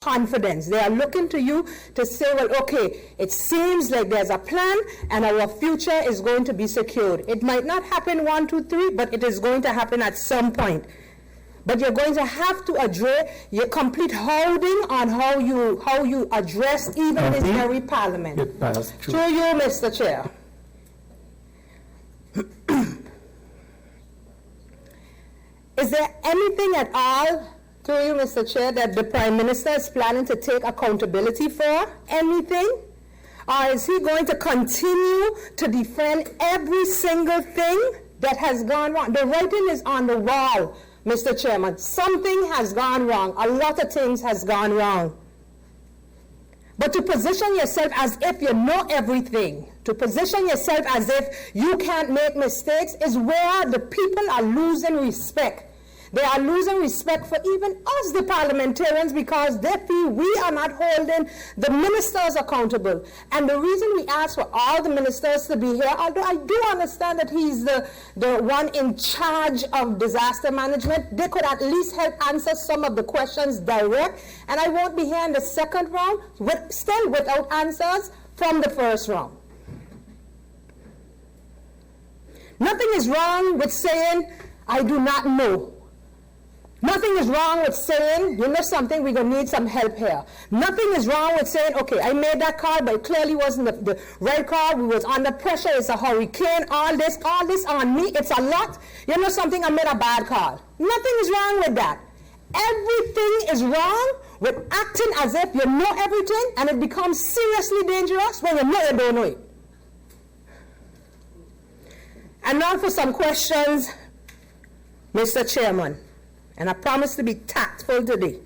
confidence. They are looking to you to say, well, okay, it seems like there's a plan and our future is going to be secured. It might not happen 1, 2, 3, but it is going to happen at some point. But you're going to have to address your complete holding on how you address even this very parliament. Through you, Mr. Chair. Is there anything at all, through you, Mr. Chair, that the Prime Minister is planning to take accountability for? Anything? Or is he going to continue to defend every single thing that has gone wrong? The writing is on the wall, Mr. Chairman. Something has gone wrong. A lot of things has gone wrong. But to position yourself as if you know everything, to position yourself as if you can't make mistakes, is where the people are losing respect. They are losing respect for even us, the parliamentarians, because they feel we are not holding the ministers accountable. And the reason we ask for all the ministers to be here, although I do understand that he's the one in charge of disaster management, they could at least help answer some of the questions direct. And I won't be here in the second round, still without answers from the first round. Nothing is wrong with saying, I do not know. Nothing is wrong with saying, you know something, we're going to need some help here. Nothing is wrong with saying, okay, I made that call, but it clearly wasn't the right call. We was under pressure. It's a hurricane. All this on me. It's a lot. You know something, I made a bad call. Nothing is wrong with that. Everything is wrong with acting as if you know everything, and it becomes seriously dangerous when you know you don't know it. And now for some questions, Mr. Chairman. And I promise to be tactful today.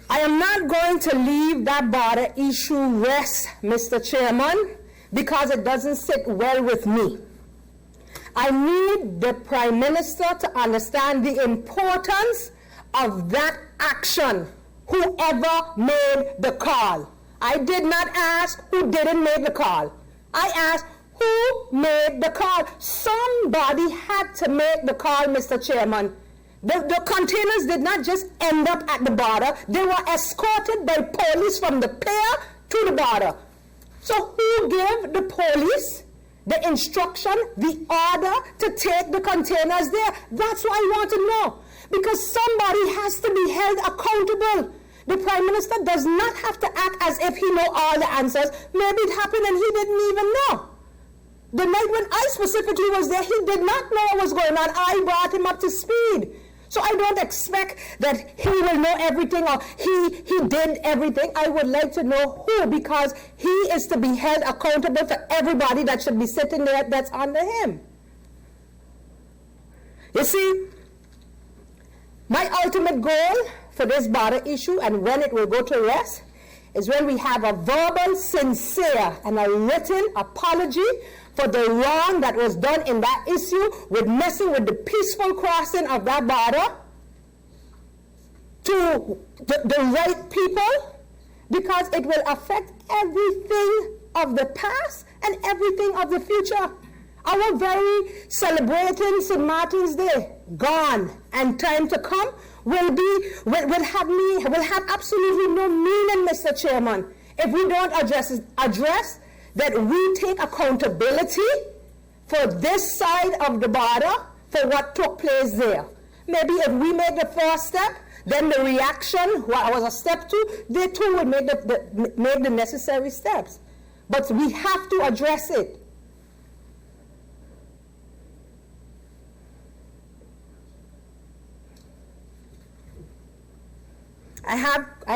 I am not going to leave that border issue rest, Mr. Chairman, because it doesn't sit well with me. I need the Prime Minister to understand the importance of that action, whoever made the call. I did not ask who didn't make the call. I asked who made the call. Somebody had to make the call, Mr. Chairman. The containers did not just end up at the border. They were escorted by police from the pier to the border. So who gave the police the instruction, the order to take the containers there? That's what I want to know. Because somebody has to be held accountable. The Prime Minister does not have to act as if he knows all the answers. Maybe it happened and he didn't even know. The night when I specifically was there, he did not know what was going on. I brought him up to speed. So I don't expect that he will know everything or he did everything. I would like to know who, because he is to be held accountable for everybody that should be sitting there that's under him. You see, my ultimate goal for this border issue and when it will go to rest is when we have a verbal, sincere, and a written apology for the wrong that was done in that issue with messing with the peaceful crossing of that border to the right people, because it will affect everything of the past and everything of the future. Our very celebrating St. Martin's Day, gone, and time to come will have absolutely no meaning, Mr. Chairman, if we don't address that we take accountability for this side of the border for what took place there. Maybe if we make the first step, then the reaction, what was a step 2, they too will make the necessary steps. But we have to address it. I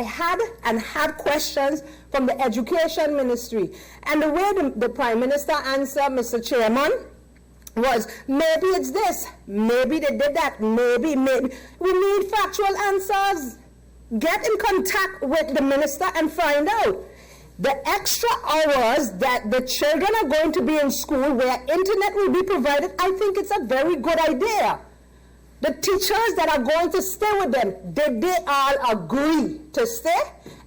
had and have questions from the Education Ministry. And the way the Prime Minister answered, Mr. Chairman, was maybe it's this, maybe they did that, maybe. We need factual answers. Get in contact with the minister and find out. The extra hours that the children are going to be in school where internet will be provided, I think it's a very good idea. The teachers that are going to stay with them, did they all agree to stay?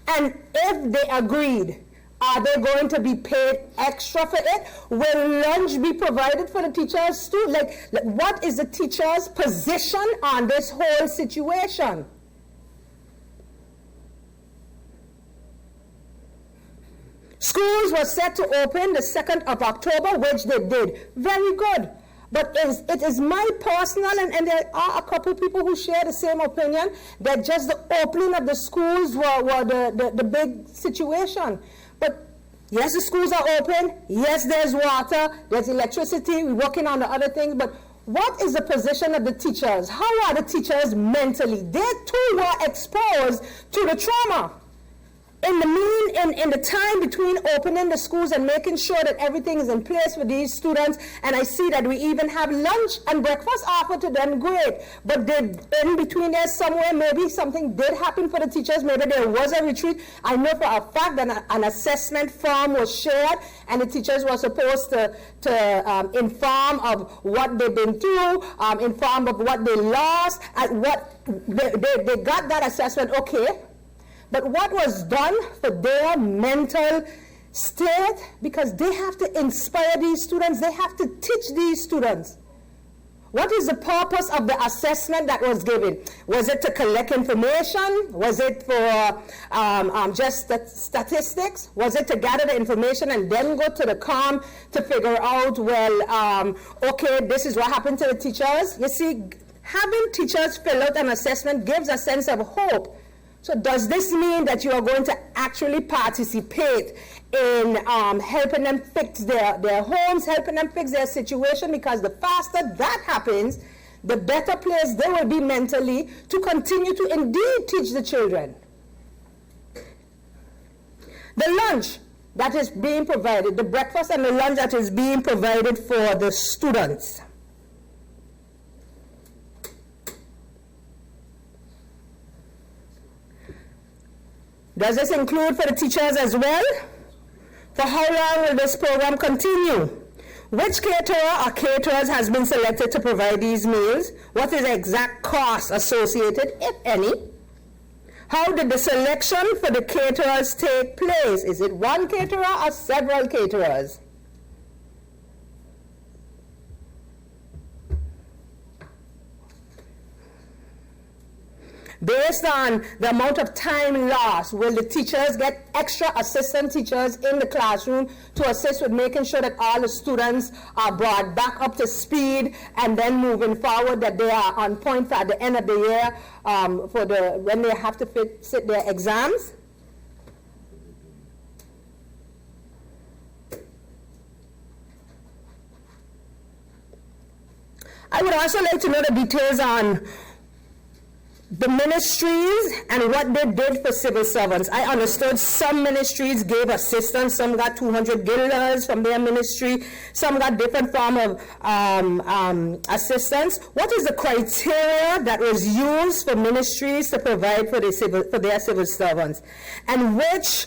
And if they agreed, are they going to be paid extra for it? Will lunch be provided for the teachers too? Like what is the teacher's position on this whole situation? Schools were set to open the 2nd of October, which they did. Very good. But it is my personal, and there are a couple people who share the same opinion, that just the opening of the schools were the big situation. But yes, the schools are open. Yes, there's water, there's electricity, we're working on the other things, but what is the position of the teachers? How are the teachers mentally? They too were exposed to the trauma. In the time between opening the schools and making sure that everything is in place for these students, and I see that we even have lunch and breakfast offered to them, great. But in between there somewhere, maybe something did happen for the teachers, maybe there was a retreat. I know for a fact that an assessment form was shared, and the teachers were supposed to inform of what they've been through, inform of what they lost, and what they got that assessment, okay. But what was done for their mental state, because they have to inspire these students, they have to teach these students. What is the purpose of the assessment that was given? Was it to collect information? Was it for just statistics? Was it to gather the information and then go to the COM to figure out, well, okay, this is what happened to the teachers? You see, having teachers fill out an assessment gives a sense of hope. So does this mean that you are going to actually participate in helping them fix their homes, helping them fix their situation? Because the faster that happens, the better place they will be mentally to continue to indeed teach the children. The lunch that is being provided, the breakfast and the lunch that is being provided for the students. Does this include for the teachers as well? For how long will this program continue? Which caterer or caterers has been selected to provide these meals? What is the exact cost associated, if any? How did the selection for the caterers take place? Is it one caterer or several caterers? Based on the amount of time lost, will the teachers get extra assistant teachers in the classroom to assist with making sure that all the students are brought back up to speed, and then moving forward that they are on point at the end of the year when they have to sit their exams? I would also like to know the details on the ministries and what they did for civil servants. I understood some ministries gave assistance, some got $200 from their ministry, some got different form of assistance. What is the criteria that was used for ministries to provide for their civil servants? And which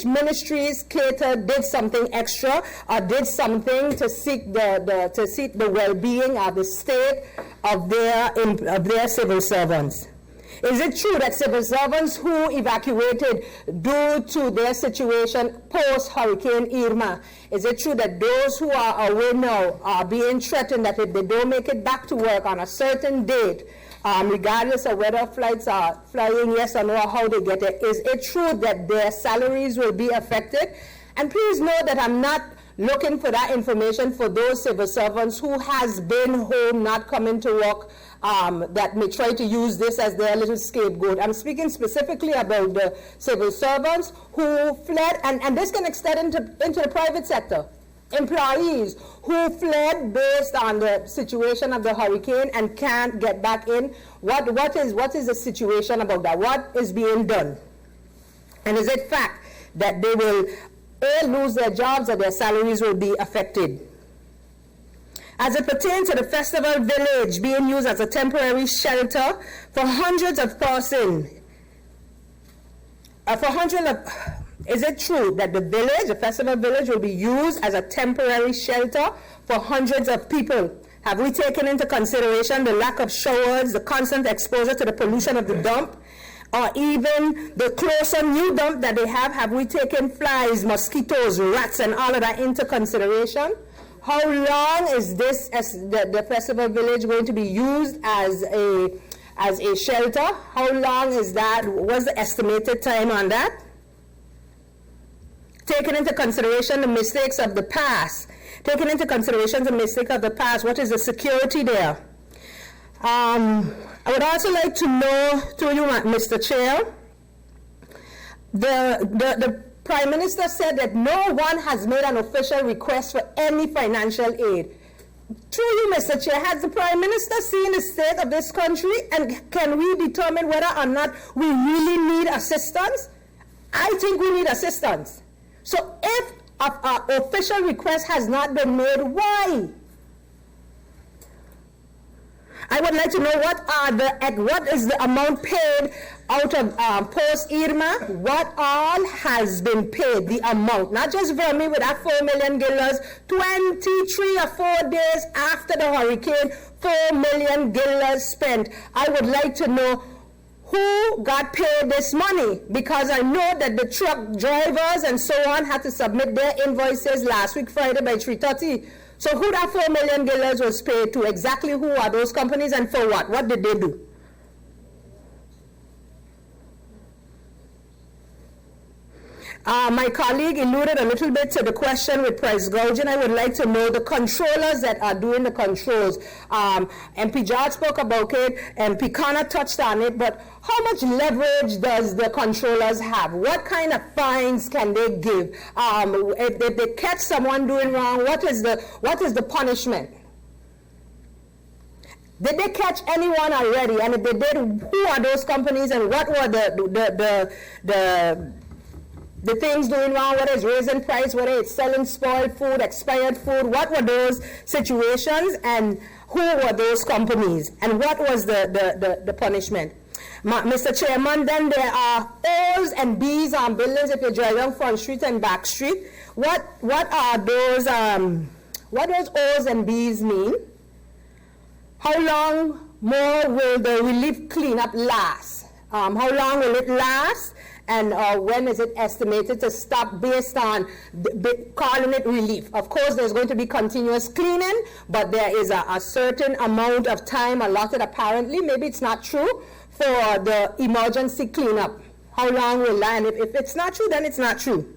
ministries did something extra or did something to seek the well-being of the state of their civil servants? Is it true that civil servants who evacuated due to their situation post-Hurricane Irma, is it true that those who are away now are being threatened that if they don't make it back to work on a certain date, regardless of whether flights are flying, yes or no, or how they get it, is it true that their salaries will be affected? And please know that I'm not looking for that information for those civil servants who has been home, not coming to work, that may try to use this as their little scapegoat. I'm speaking specifically about the civil servants who fled, and this can extend into the private sector. Employees who fled based on the situation of the hurricane and can't get back in. What is the situation about that? What is being done? And is it fact that they will lose their jobs or their salaries will be affected? As it pertains to the festival village being used as a temporary shelter for hundreds of persons, is it true that the festival village, will be used as a temporary shelter for hundreds of people? Have we taken into consideration the lack of showers, the constant exposure to the pollution of the dump, or even the closer new dump that they have? Have we taken flies, mosquitoes, rats, and all of that into consideration? How long is the festival village going to be used as a shelter? How long is that? What's the estimated time on that? taking into consideration the mistakes of the past. Taking into consideration the mistake of the past, what is the security there? I would also like to know, to you, Mr. Chair, the Prime Minister said that no one has made an official request for any financial aid. Through you, Mr. Chair, has the Prime Minister seen the state of this country, and can we determine whether or not we really need assistance? I think we need assistance. So if an official request has not been made, why? I would like to know what is the amount paid out of post-Irma, what all has been paid, the amount, not just for me with that $4 million, 23 or 4 days after the hurricane, $4 million spent. I would like to know who got paid this money, because I know that the truck drivers and so on had to submit their invoices last week, Friday by 3:30. So who that $4 million was paid to? Exactly who are those companies and for what? What did they do? My colleague alluded a little bit to the question with price gouging. I would like to know the controllers that are doing the controls. MP George spoke about it, MP Connor touched on it, but how much leverage does the controllers have? What kind of fines can they give? If they catch someone doing wrong, what is the punishment? Did they catch anyone already? And if they did, who are those companies and what were the things doing wrong, whether it's raising price, whether it's selling spoiled food, expired food, what were those situations and who were those companies and what was the punishment? Mr. Chairman, then there are O's and B's on buildings if you're driving Front Street and Back Street. What are those, what does O's and B's mean? How long more will the relief cleanup last? How long will it last? And when is it estimated to stop based on calling it relief? Of course, there's going to be continuous cleaning, but there is a certain amount of time allotted apparently, maybe it's not true, for the emergency cleanup. How long will that? And if it's not true, then it's not true.